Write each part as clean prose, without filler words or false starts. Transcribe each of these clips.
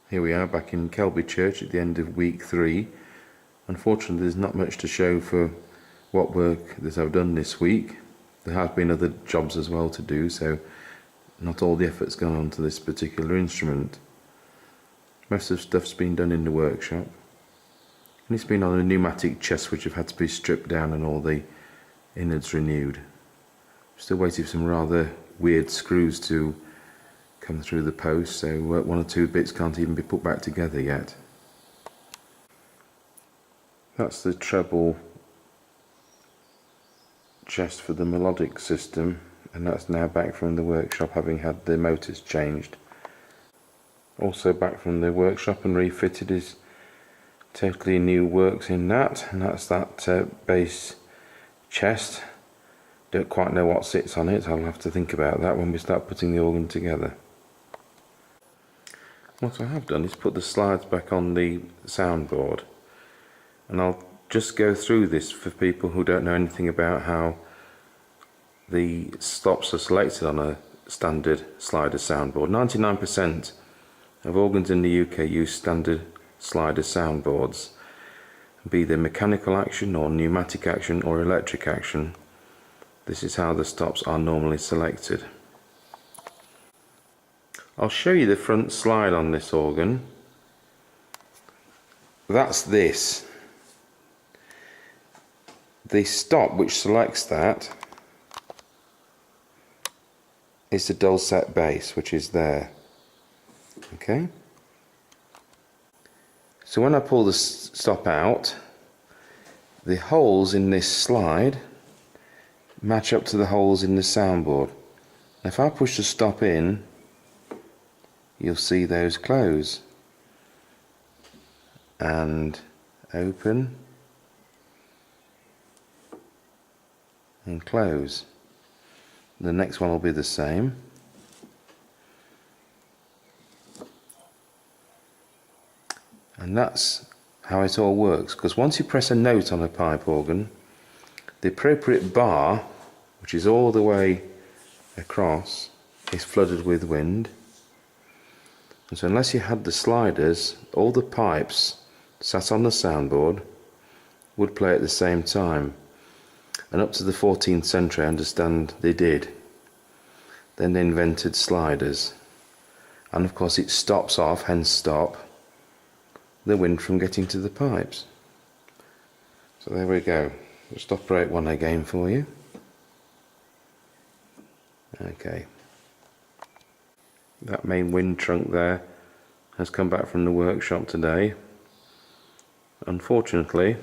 Here we are back in Kelby Church at the end of week 3. Unfortunately, there's not much to show for what work that I've done this week. There have been other jobs as well to do, so not all the effort's gone onto this particular instrument. Most of the stuff's been done in the workshop, and it's been on a pneumatic chest which have had to be stripped down and all the innards renewed. Still waiting for some rather weird screws to come through the post, so one or two bits can't even be put back together yet. That's the treble chest for the melodic system, and that's now back from the workshop, having had the motors changed. Also back from the workshop and refitted is totally new works in that, and that's that bass chest. Don't quite know what sits on it. I'll have to think about that when we start putting the organ together. What I have done is put the slides back on the soundboard, and I'll just go through this for people who don't know anything about how the stops are selected on a standard slider soundboard. 99% of organs in the UK use standard slider soundboards, be they mechanical action or pneumatic action or electric action. This is how the stops are normally selected. I'll show you the front slide on this organ. That's this. The stop which selects that is the dulcet bass, which is there. Okay. So when I pull the stop out, the holes in this slide match up to the holes in the soundboard. If I push the stop in, you'll see those close and open and close. The next one will be the same. And that's how it all works, because once you press a note on a pipe organ, the appropriate bar, which is all the way across, is flooded with wind. And so unless you had the sliders, all the pipes sat on the soundboard would play at the same time. And up to the 14th century, I understand they did. Then they invented sliders. And of course it stops off, hence stop, the wind from getting to the pipes. So there we go. Just operate one again for you. Okay. That main wind trunk there has come back from the workshop today. Unfortunately,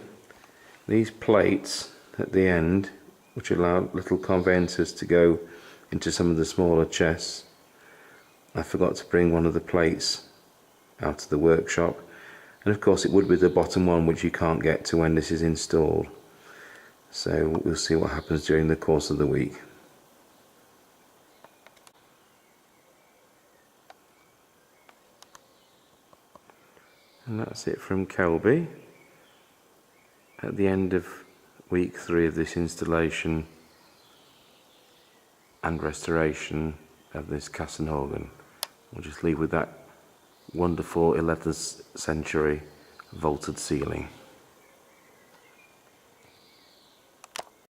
these plates at the end, which allow little conveyors to go into some of the smaller chests, I forgot to bring one of the plates out of the workshop, and of course it would be the bottom one which you can't get to when this is installed. So we'll see what happens during the course of the week. And that's it from Kelby at the end of week 3 of this installation and restoration of this Casson organ. We'll just leave with that wonderful 11th century vaulted ceiling.